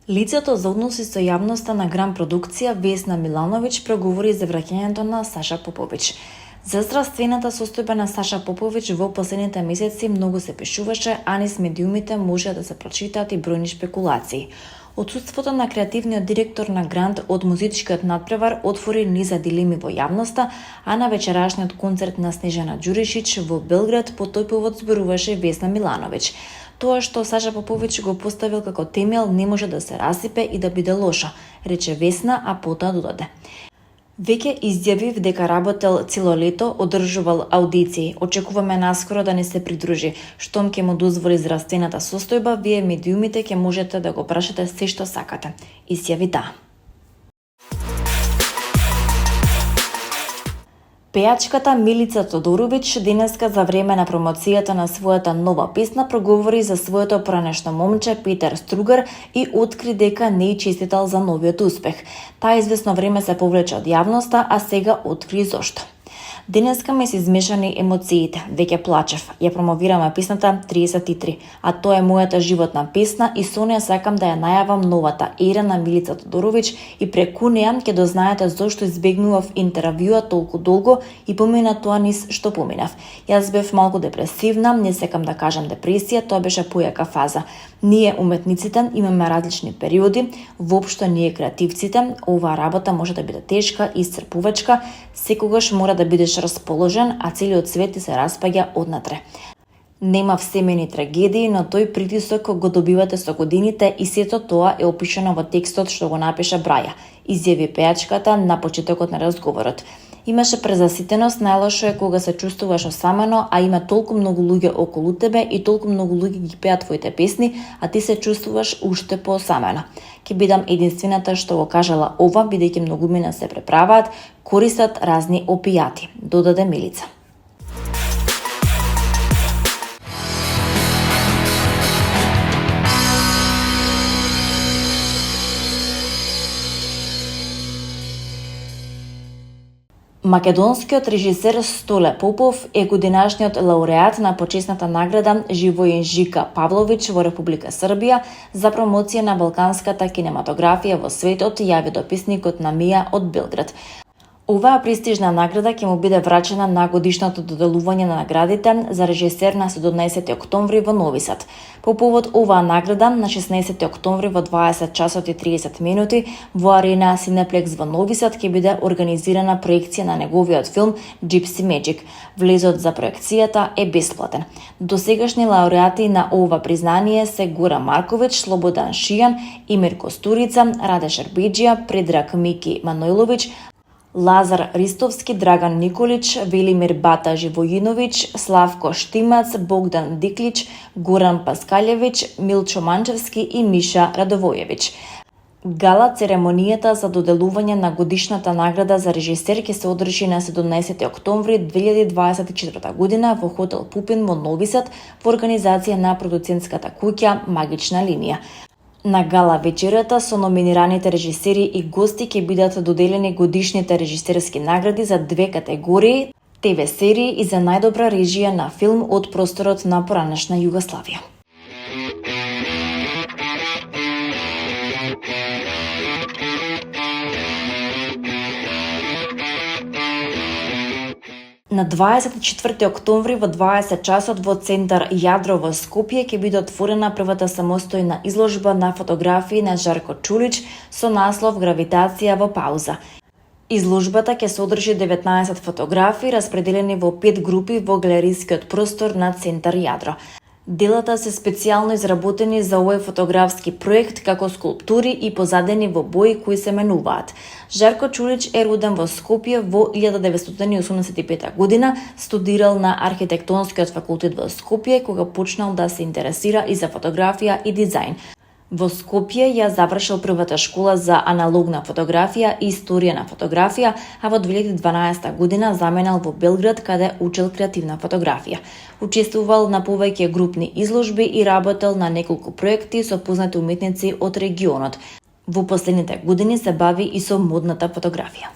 Лицето за односи со јавноста на Гран продукција Весна Милановиќ проговори за враќањето на Саша Поповиќ. За здравствената состојба на Саша Поповиќ во последните месеци многу се пишуваше, а низ медиумите може да се прочитаат и бројни шпекулации. Отсуството на креативниот директор на Грант од музичкиот надпревар отвори низа дилеми во јавноста, а на вечерашниот концерт на Снежана Ѓуришиќ во Белград по тој повод зборуваше Весна Милановиќ. Тоа што Саша Поповиќ го поставил како темел не може да се расипе и да биде лошо, рече Весна, а потоа додаде: Веќе изјавив дека работел цело лето, одржувал аудиции. Очекуваме наскоро да ни се придружи. Штом ќе му дозволи здравствената состојба, вие медиумите ќе можете да го прашате се што сакате. Изјави да. Пејачката Милица Тодоровиќ денеска за време на промоцијата на својата нова песна проговори за своето пранешно момче Петер Стругар и откри дека не и честитал за новиот успех. Таа извесно време се повлече од јавноста, а сега откри зошто. Денеска ме се измешани емоциите, веќе плачев. Ја промовираме песната 33, а тоа е мојата животна песна и со неја сакам да ја најавам новата ера на Милица Тодоровиќ и преку неја ќе дознаете зошто избегнував интервјуа толку долго и помина тоа низ што поминав. Јас бев малку депресивна, не сакам да кажам депресија, тоа беше појака фаза. Ние уметниците имаме различни периоди, воопшто ние креативците, оваа работа може да биде тешка и исцрпувачка, секогаш мора да бидеш расположен, а целиот свет ти се распаѓа однатре. Нема всемени трагедии, но тој притисок го добивате со годините и сето тоа е опишано во текстот што го напиша Браја, изјави пејачката на почетокот на разговорот. Имаше презаситеност, најлошо е кога се чувствуваш осамено, а има толку многу луѓе околу тебе и толку многу луѓе ги пеат твоите песни, а ти се чувствуваш уште поосамена. Ке бидам единствената што го кажала ова, бидејќи многумина се преправаат, користат разни опијати, додаде Милица. Македонскиот режисер Столе Попов е годинашниот лауреат на почесната награда Живоин Жика Павловиќ во Република Србија за промоција на балканската кинематографија во светот, јави дописникот на МИА од Белград. Оваа престижна награда ќе му биде врачена на годишното доделување на наградите за режисер на 17 октомври во Нови Сад. По повод оваа награда на 16 октомври во 20 часот и 30 минути во арена Синеплекс во Нови Сад ќе биде организирана проекција на неговиот филм Gypsy Magic. Влезот за проекцијата е бесплатен. Досегашни лауреати на ова признание се Гора Марковиќ, Слободан Шијан, Имир Костурица, Раде Шербеџија, Предраг Мики Манојловиќ, Лазар Ристовски, Драган Николич, Велимир Бата Живојиновиќ, Славко Штимац, Богдан Диклич, Горан Паскалјевиќ, Милчо Манчевски и Миша Радовојевиќ. Гала церемонијата за доделување на годишната награда за режисер ќе се одржи на 17 октомври 2024 година во хотел Пупин во Нови Сад во организација на продуцентската куќа Магична линија. На гала вечерата со номинираните режисери и гости ќе бидат доделени годишните режисерски награди за две категории: ТВ серии и за најдобра режија на филм од просторот на поранешна Југославија. На 24 октомври во 20 часот во центар Јадро во Скопје ќе биде отворена првата самостојна изложба на фотографии на Жарко Чулич со наслов Гравитација во пауза. Изложбата ќе содржи 19 фотографии распределени во 5 групи во галерискиот простор на центар Јадро. Делата се специјално изработени за овој фотографски проект како скулптури и позадени во бои кои се менуваат. Жарко Чулич е роден во Скопје во 1985 година, студирал на архитектонскиот факултет во Скопје кога почнал да се интересира и за фотографија и дизајн. Во Скопје ја завршил првата школа за аналогна фотографија и историја на фотографија, а во 2012 година заменал во Белград, каде учил креативна фотографија. Учествувал на повеќе групни изложби и работел на неколку проекти со познати уметници од регионот. Во последните години се бави и со модната фотографија.